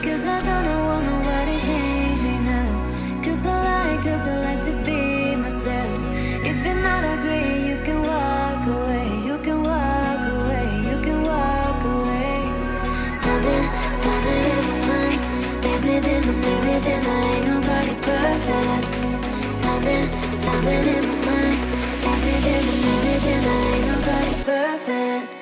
Cause I don't want nobody change me now. Cause I like to be myself. If you're not agree, you can walk away. You can walk away, you can walk away. Something in my mind makes me think I ain't nobody perfect. Something in my mind makes me think I ain't nobody perfect.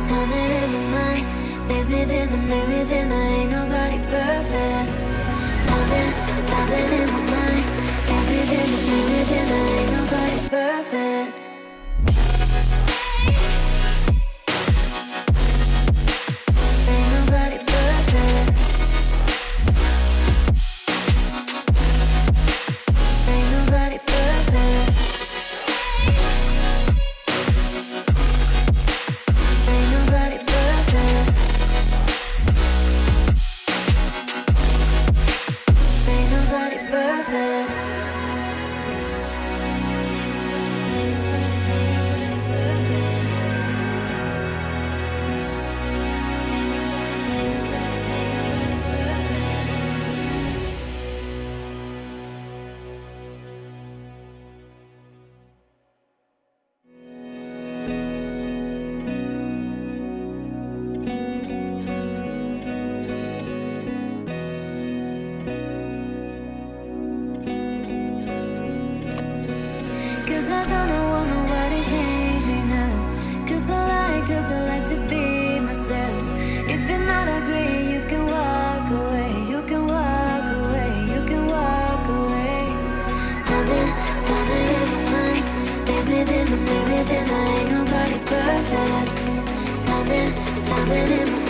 Something in my mind makes me think I ain't nobody perfect. Something in my mind makes me think I ain't nobody perfect. Ain't nobody perfect. Ain't nobody perfect. Ain't nobody perfect. Ain't nobody perfect. Ain't nobody perfect. Ain't nobody perfect. Cause I don't want nobody change me now. Cause I like to be myself. If you're not agree, you can walk away. You can walk away, you can walk away. Something in my mind makes me think I ain't nobody perfect. Something in my